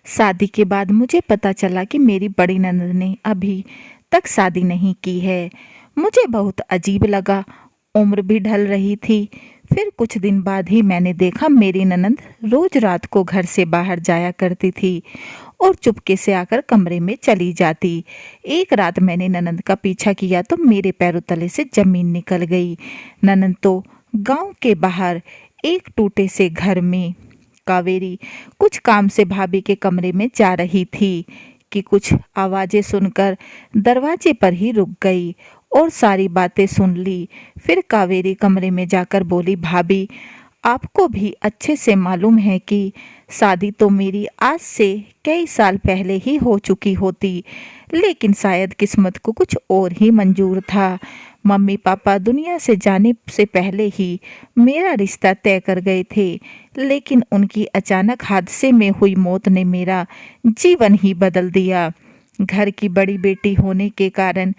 शादी के बाद मुझे पता चला कि मेरी बड़ी ननद ने अभी तक शादी नहीं की है। मुझे बहुत अजीब लगा। उम्र भी ढल रही थी। फिर कुछ दिन बाद ही मैंने देखा मेरी ननद रोज रात को घर से बाहर जाया करती थी और चुपके से आकर कमरे में चली जाती। एक रात मैंने ननद का पीछा किया तो मेरे पैरों तले से जमीन निकल गई। ननद तो गांव के बाहर एक टूटे से घर में। कावेरी कुछ काम से भाभी के कमरे में जा रही थी कि कुछ आवाजें सुनकर दरवाजे पर ही रुक गई और सारी बातें सुन ली। फिर कावेरी कमरे में जाकर बोली, भाभी, आपको भी अच्छे से मालूम है कि शादी तो मेरी आज से कई साल पहले ही हो चुकी होती, लेकिन शायद किस्मत को कुछ और ही मंजूर था। मम्मी पापा दुनिया से जाने से पहले ही मेरा रिश्ता तय कर गए थे, लेकिन उनकी अचानक हादसे में हुई मौत ने मेरा जीवन ही बदल दिया। घर की बड़ी बेटी होने के कारण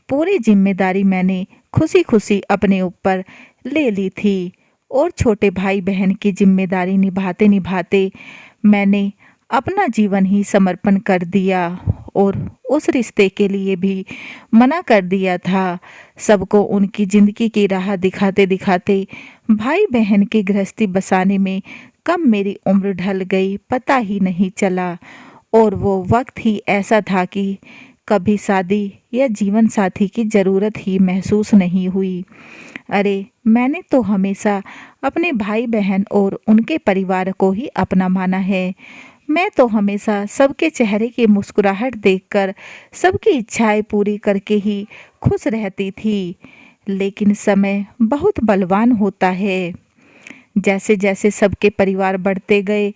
पूरी जिम्मेदारी मैंने खुशी खुशी अपने ऊपर ले ली थी और छोटे भाई बहन की जिम्मेदारी निभाते निभाते मैंने अपना जीवन ही समर्पण कर दिया और उस रिश्ते के लिए भी मना कर दिया था। सबको उनकी जिंदगी की राह दिखाते दिखाते भाई बहन की गृहस्थी बसाने में कब मेरी उम्र ढल गई पता ही नहीं चला। और वो वक्त ही ऐसा था कि कभी शादी या जीवन साथी की जरूरत ही महसूस नहीं हुई। अरे, मैंने तो हमेशा अपने भाई बहन और उनके परिवार को ही अपना माना है। मैं तो हमेशा सबके चेहरे की मुस्कुराहट देखकर सबकी इच्छाएं पूरी करके ही खुश रहती थी। लेकिन समय बहुत बलवान होता है। जैसे जैसे सबके परिवार बढ़ते गए,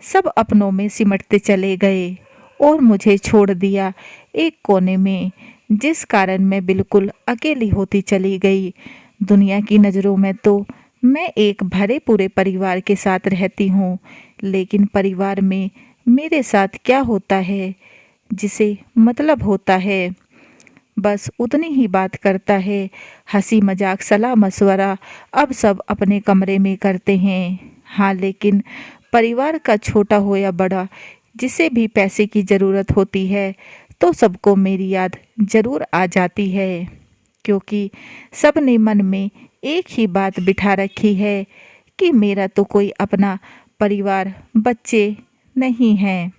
सब अपनों में सिमटते चले गए और मुझे छोड़ दिया एक कोने में, जिस कारण मैं बिल्कुल अकेली होती चली गई। दुनिया की नज़रों में तो मैं एक भरे पूरे परिवार के साथ रहती हूँ, लेकिन परिवार में मेरे साथ क्या होता है, जिसे मतलब होता है, बस उतनी ही बात करता है। हंसी मजाक सलाह मशवरा अब सब अपने कमरे में करते हैं। हाँ, लेकिन परिवार का छोटा हो या बड़ा, जिसे भी पैसे की ज़रूरत होती है तो सबको मेरी याद ज़रूर आ जाती है, क्योंकि सब ने मन में एक ही बात बिठा रखी है कि मेरा तो कोई अपना परिवार बच्चे नहीं हैं।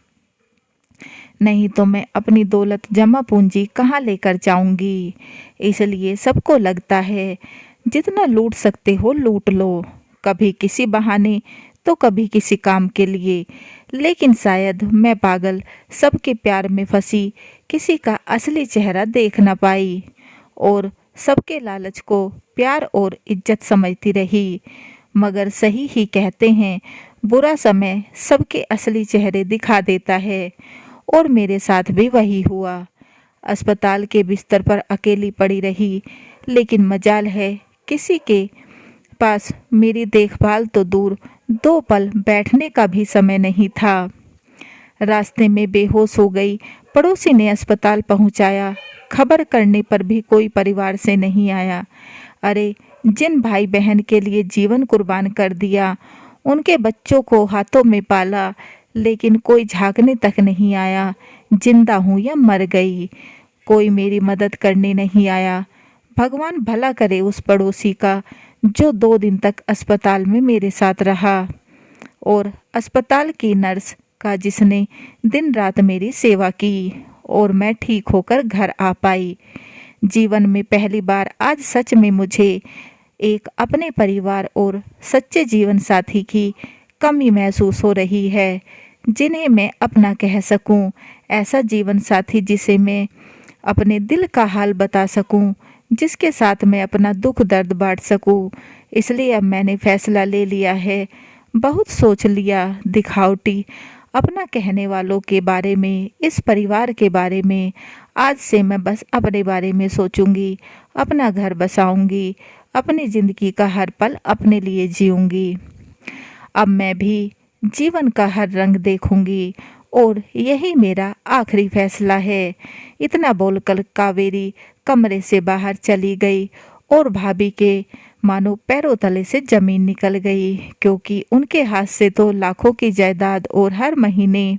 नहीं तो मैं अपनी दौलत जमा पूंजी कहाँ लेकर जाऊंगी। इसलिए सबको लगता है जितना लूट सकते हो लूट लो, कभी किसी बहाने तो कभी किसी काम के लिए। लेकिन शायद मैं पागल सबके प्यार में फंसी किसी का असली चेहरा देख न पाई और सबके लालच को प्यार और इज्जत समझती रही। मगर सही ही कहते हैं, बुरा समय सबके असली चेहरे दिखा देता है और मेरे साथ भी वही हुआ। अस्पताल के बिस्तर पर अकेली पड़ी रही, लेकिन मजाल है किसी के पास मेरी देखभाल तो दूर, 2 पल बैठने का भी समय नहीं था। रास्ते में बेहोश हो गई। पड़ोसी ने अस्पताल पहुंचाया। खबर करने पर भी कोई परिवार से नहीं आया। अरे, जिन भाई बहन के लिए जीवन कुर्बान कर दिया, उनके बच्चों को हाथों में पाला, लेकिन कोई झांकने तक नहीं आया जिंदा हूँ या मर गई। कोई मेरी मदद करने नहीं आया। भगवान भला करे उस पड़ोसी का जो 2 दिन तक अस्पताल में मेरे साथ रहा, और अस्पताल की नर्स का जिसने दिन रात मेरी सेवा की और मैं ठीक होकर घर आ पाई। जीवन में पहली बार आज सच में मुझे एक अपने परिवार और सच्चे जीवन साथी की कमी महसूस हो रही है, जिन्हें मैं अपना कह सकूं। ऐसा जीवन साथी जिसे मैं अपने दिल का हाल बता सकूं, जिसके साथ मैं अपना दुख दर्द बांट सकूं। इसलिए अब मैंने फैसला ले लिया है। बहुत सोच लिया, दिखावटी अपना कहने वालों के बारे में, इस परिवार के बारे में। आज से मैं बस अपने बारे में सोचूंगी, अपना घर बसाऊंगी, अपनी ज़िंदगी का हर पल अपने लिए जीऊंगी। अब मैं भी जीवन का हर रंग देखूंगी और यही मेरा आखिरी फैसला है। इतना बोलकर कावेरी कमरे से बाहर चली गई और भाभी के मानो पैरों तले से जमीन निकल गई, क्योंकि उनके हाथ से तो लाखों की जायदाद और हर महीने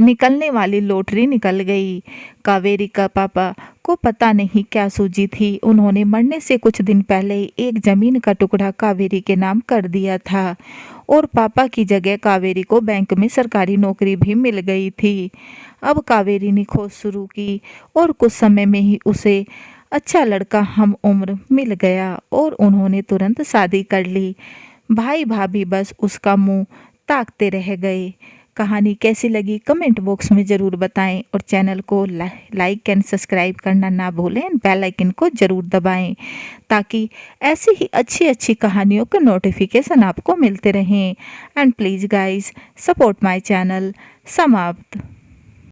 निकलने वाली लॉटरी निकल गई। कावेरी का पापा को पता नहीं क्या सूझी थी। उन्होंने मरने से कुछ दिन पहले एक जमीन का टुकड़ा कावेरी के नाम कर दिया था और पापा की जगह कावेरी को बैंक में सरकारी नौकरी भी मिल गई थी। अब कावेरी ने खोज शुरू की और कुछ समय में ही उसे अच्छा लड़का हम उम्र मिल गया और उन्होंने तुरंत शादी कर ली। भाई भाभी बस उसका मुंह ताकते रह गए। कहानी कैसी लगी कमेंट बॉक्स में ज़रूर बताएं और चैनल को लाइक एंड सब्सक्राइब करना ना भूलें। बेल आइकन को ज़रूर दबाएं ताकि ऐसी ही अच्छी अच्छी कहानियों के नोटिफिकेशन आपको मिलते रहें। And please guys support my channel. समाप्त।